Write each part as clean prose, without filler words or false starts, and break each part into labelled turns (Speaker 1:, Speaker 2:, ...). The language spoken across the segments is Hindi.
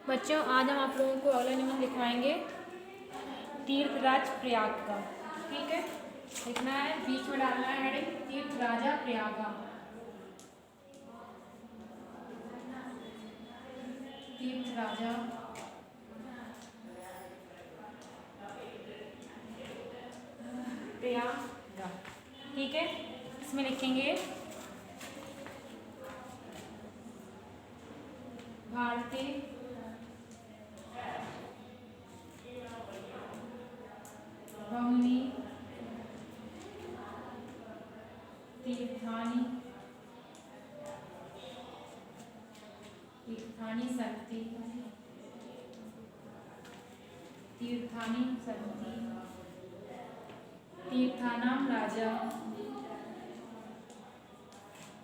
Speaker 1: बच्चों, आज हम आप लोगों को अगला निबंध लिखवाएंगे तीर्थराज प्रयाग का। ठीक है, लिखना है, बीच में डालना है हेडिंग तीर्थराजा प्रयागा। तीर्थराजा प्रयागा। ठीक है, इसमें लिखेंगे भारतीय बहुनी तीर्थानी सन्ति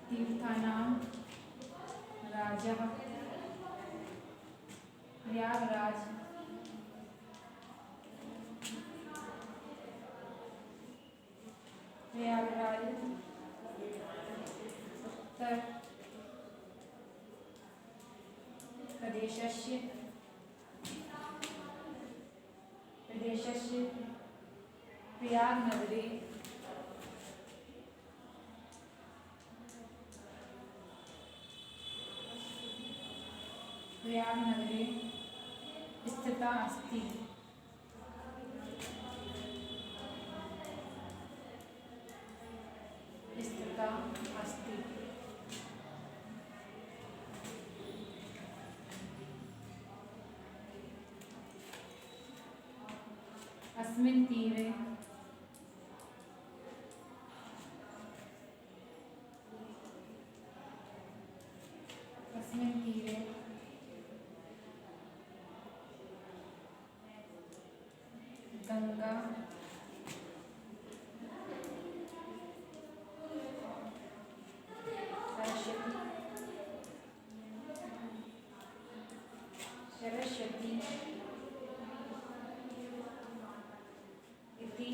Speaker 1: तीर्थानां राजा प्रयागराज उत्तर प्रदेशस्य प्रयागनगरे स्थिता अस्ति। अस्मिन् तीरे गंगा सरस्वती इति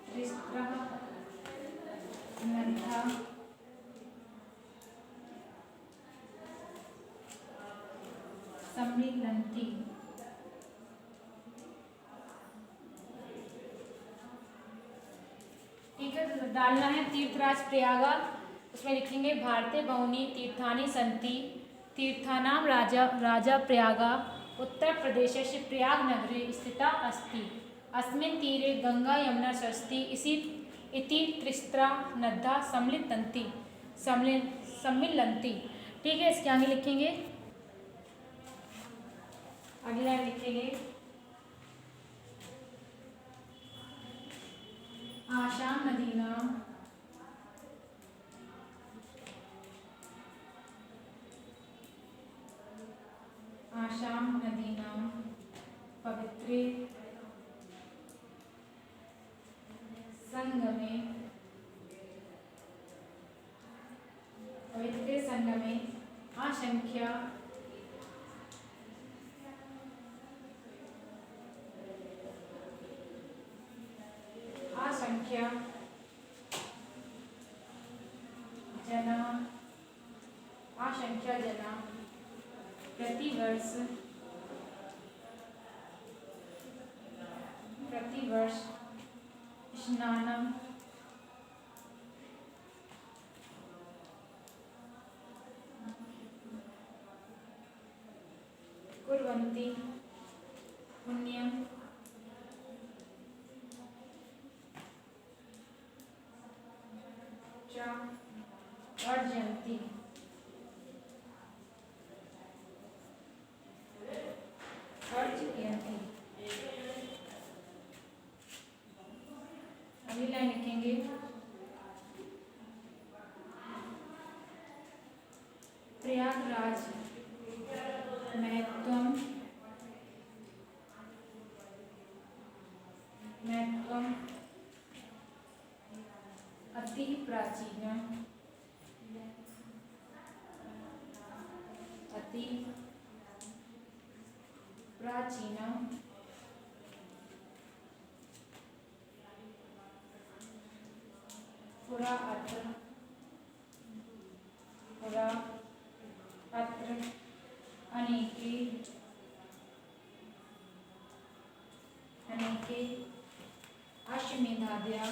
Speaker 1: त्रिस्रः नद्यः सम्मिलन्ति। ठीक है, तो डालना है तीर्थराज प्रयागा। उसमें लिखेंगे भारतीय बहुनी तीर्थानि सन्ति तीर्थानां राजा प्रयागा उत्तर प्रदेशस्य प्रयागनगरे स्थिता अस्ति। अस्मिन् तीरे गंगा यमुना सरस्वती इति त्रिस्रा नद्यः सम्मिलन्ति। ठीक है, इसके आगे लिखेंगे, अगला लिखेंगे आशां नदीनां पवित्रे संगमे आशंख्या जना प्रतिवर्ष स्नानं कुर्वन्ति पुण्यं च अर्जन्ति। अगली लाइन लिखेंगे प्रयागराज महत्वम अति प्राचीन पुरा अत्र अनेके अनेके अश्वमेधादया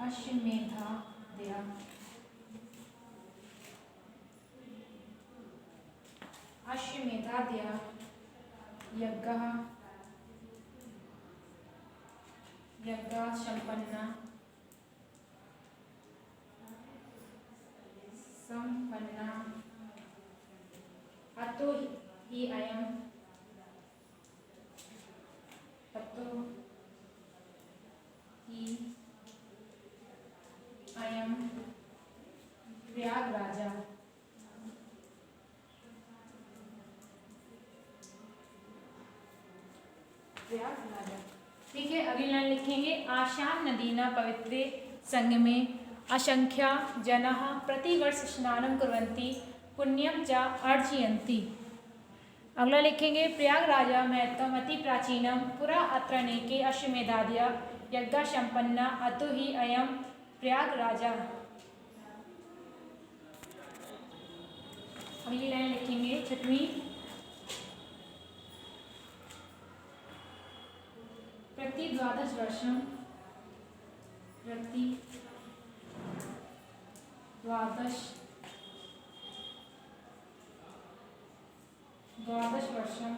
Speaker 1: अश्वमेधादया अश्वमेधादया यज्ञः यज्ञः संपन्ना अतो हि अयं प्रयागराजा। ठीक है, अगली लाइन लिखेंगे। आशां नदीना पवित्रे संगमे असंख्या जनाः प्रतिवर्ष स्नानं कुर्वन्ति पुण्यं च अर्जयन्ति। अगला लिखेंगे। प्रयागराज महत्तम अति प्राचीनम पुरा अत्र अनेके अश्वमेधादया यज्ञ संपन्ना अतो हि अयं प्रयागराज। अगली लाइन लिखेंगे 6वीं। प्रति द्वादश वर्षम द्वादश वर्षम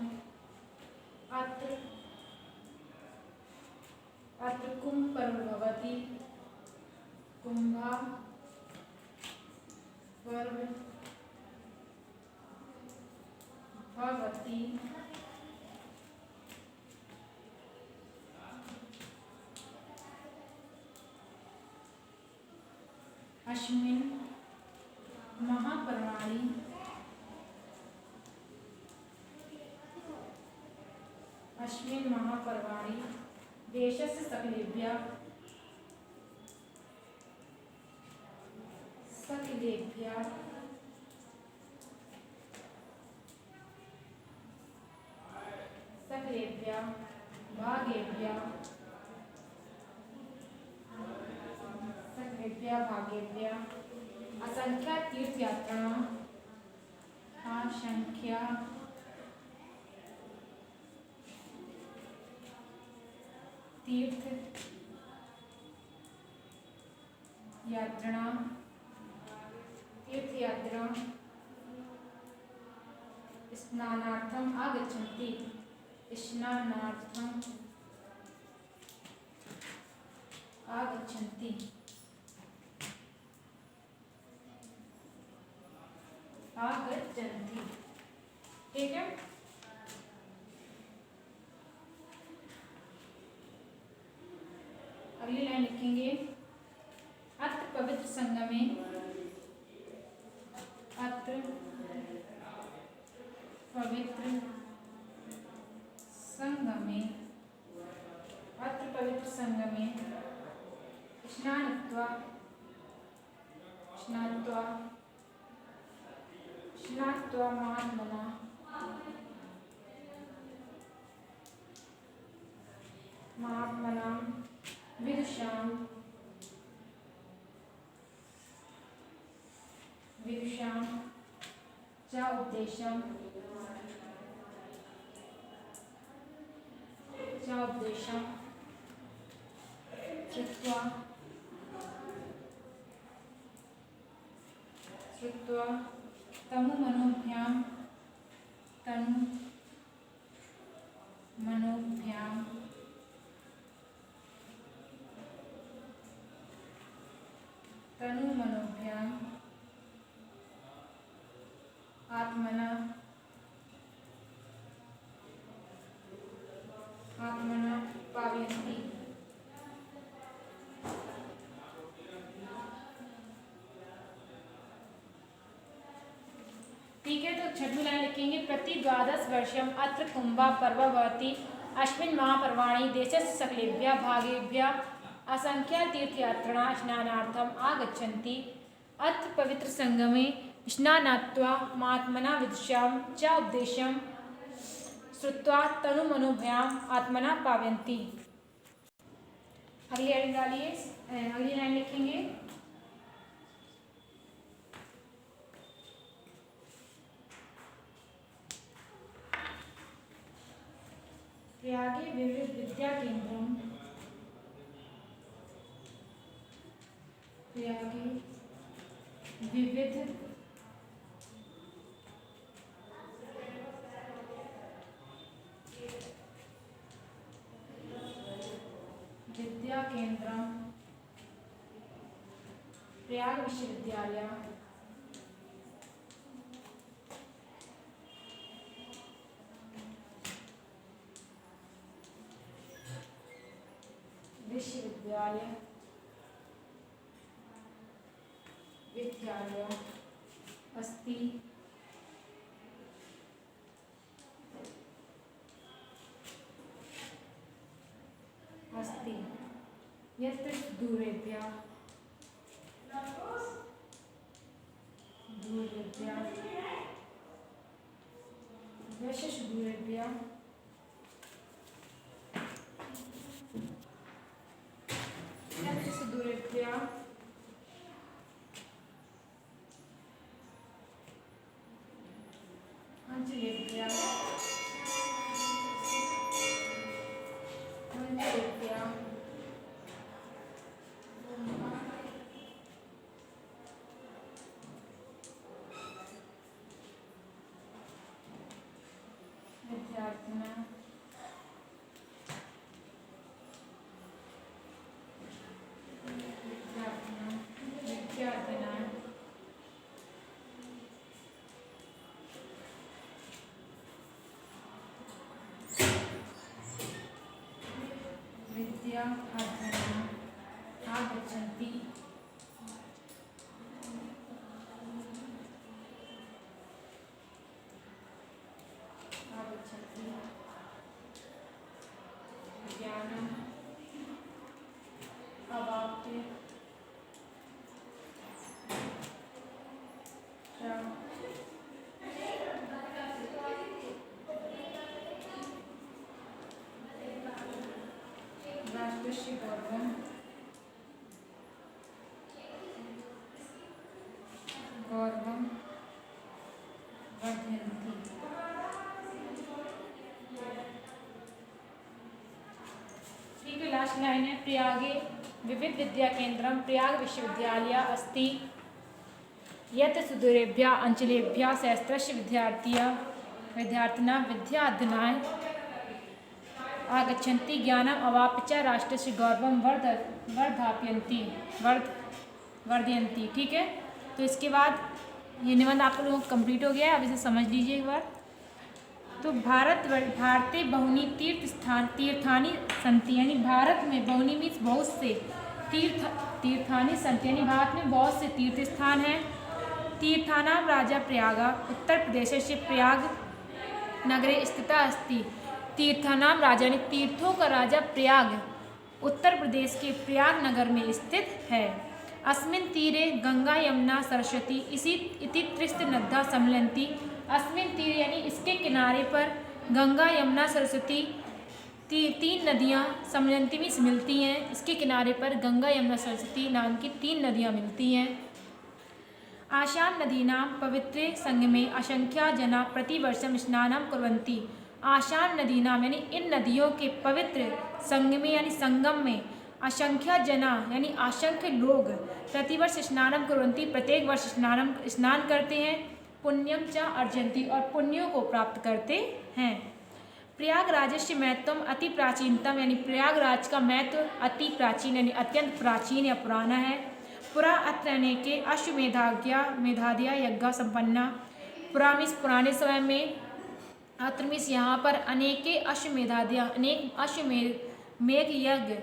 Speaker 1: अत्र कुंभ पर्व भवति। कुंभा पर्व भवति। अस्मिन् महापर्वाणि देशस्य सकलेभ्यः भागेभ्यः असंख्या तीर्थयात्राणां तीर्थयात्रा स्नानार्थम आगच्छन्ति। ठीक है। अगली लाइन लिखेंगे। अत्र पवित्र संगमे स्नात्वा महात्मनां विदुषां च उपदेशं श्रुत्वा तनुमनोभ्यां आत्मना पावयन्ति। ठीक है, तो 6वीं लाइन लिखेंगे। प्रति द्वादश वर्षम अत्र कुंभा पर्व भवति। अस्मिन् महापर्वाणि देशस्य सकलेभ्यः भागेभ्यः असंख्या तीर्थयात्रिणः स्नानार्थम् आगच्छन्ति। अत्र पवित्र संगमे स्नात्वा महात्मना विदुषां च उपदेशं श्रुत्वा तनुमनोभयाम् आत्मना पावयन्ति। अगली लाइन लिखेंगे। प्रयागे विविध विद्या केंद्रम प्रयागे विविध विद्या केंद्रम प्रयाग विश्वविद्यालय विद्यालय अस्ति यत्र दूरेभ्यः दूरेभ्यः विद्या अध्ययनम् आगच्छन्ति ज्ञानम् अवाप्य राष्ट्रस्य गौरवं वर्धयन्ति। ठीक है, लास्ट लाइन है प्रयागे विविध विद्या केंद्रम प्रयाग विश्वविद्यालय अस्ति यत् सुदूरेभ्यः अंचलेभ्यः सहस्रश विद्यार्थिनः विद्या अध्ययनाय आगच्छन्ति ज्ञानम् अवाप्य च राष्ट्रस्य गौरवं वर्धयन्ति। ठीक है, तो इसके बाद ये निबंध आप लोगों को कंप्लीट हो गया है। अब इसे समझ लीजिए एक बार। तो भारते बहुनी तीर्थानि सन्ति, यानी भारत में बहुनी मीन्स बहुत से तीर्थानि सन्ति, यानी भारत में बहुत से तीर्थ स्थान हैं। तीर्थानां राजा प्रयागा उत्तर प्रदेशस्य प्रयाग नगरे स्थिता अस्ति। तीर्थानां राजा यानी तीर्थों का राजा प्रयाग उत्तर प्रदेश के प्रयाग नगर में स्थित है। अस्मिन् तीरे गंगा यमुना सरस्वती इति त्रिस्थ नद्यः सम्मिलन्ति। अस्मिन् तीरे यानी इसके किनारे पर गंगा यमुना सरस्वती तीन नदियाँ सम्मिलन्ति मीन्स मिलती हैं। इसके किनारे पर गंगा यमुना सरस्वती नाम की 3 नदियाँ मिलती हैं। आशां नदीनां पवित्रे संगमे असंख्या जना प्रतिवर्षं स्नानं कुर्वन्ति। आशां नदीनां यानी इन नदियों के पवित्र संगमे यानी संगम में असंख्या जना यानी असंख्य लोग प्रतिवर्ष स्नानं कुर्वन्ति प्रत्येक वर्ष स्नान करते हैं। पुण्यम च अर्जन्ति और पुण्यों को प्राप्त करते हैं। प्रयागराजस्य महत्वम अति प्राचीनतम यानी प्रयागराज का महत्व अति प्राचीन यानी अत्यंत प्राचीन या पुराना है। पुरा अत्र अनेके अश्वमेधाद्या यज्ञ संपन्ना। पुरा मीन्स पुराने समय में, अत्र मीन्स यहाँ पर अनेके अनेक अश्वमेध यज्ञ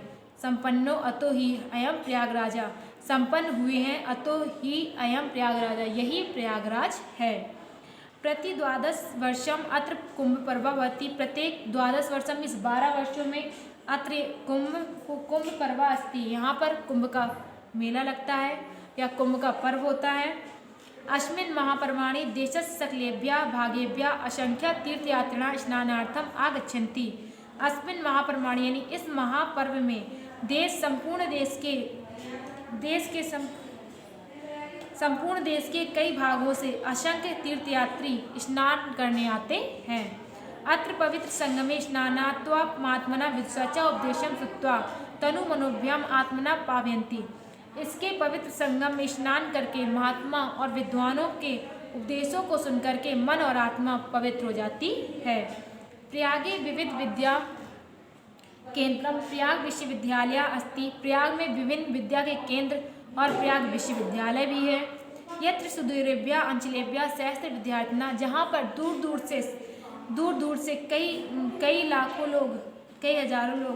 Speaker 1: संपन्नो अतो ही अयम प्रयागराजा संपन्न हुए हैं। अतो ही अयम प्रयागराजा यही प्रयागराज है। प्रति 12 वर्षम अत्र कुंभ पर्व भवति। प्रत्येक 12 वर्षम मीन्स 12 वर्षों में अत्र कुंभ पर्व अस्ति। यहाँ पर कुंभ का मेला लगता है या कुंभ का पर्व होता है। अस्मिन् महापर्वाणि देशस्य सकलेभ्यः भागेभ्यः असंख्य तीर्थयात्रिणः स्नानार्थम आगच्छन्ति। अस्मिन् महापर्वाणि यानी इस महापर्व में संपूर्ण देश के कई भागों से असंख्य तीर्थयात्री स्नान करने आते हैं। अत्र पवित्र संगमे स्नानात्वा महात्मना विदुषा च उपदेशं श्रुत्वा तनु मनोभ्याम आत्मना पावयन्ति। इसके पवित्र संगम में स्नान करके महात्मा और विद्वानों के उपदेशों को सुनकर के मन और आत्मा पवित्र हो जाती है। प्रयागे विविध विद्या केंद्रम प्रयाग विश्वविद्यालय अस्ति। प्रयाग में विभिन्न विद्या के केंद्र और प्रयाग विश्वविद्यालय भी है। यत्र सुदूरेभ्यः अंचलेभ्यः सहस्त्र विद्यार्थिनः, जहाँ पर दूर दूर से कई लाखों लोग, कई हजारों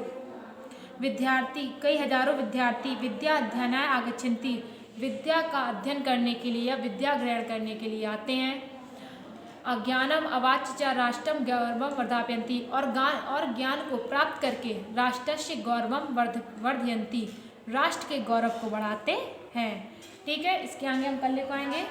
Speaker 1: विद्यार्थी विद्या अध्ययनाय आगच्छन्ति, विद्या का अध्ययन करने के लिए या विद्या ग्रहण करने के लिए आते हैं। अज्ञानम अवाच्य च राष्ट्रम गौरवम वर्धापयन्ति, और ज्ञान को प्राप्त करके राष्ट्रस्य गौरवम वर्धयन्ति, राष्ट्र के गौरव को बढ़ाते हैं। ठीक है, इसके आगे हम कल लिखवाएंगे।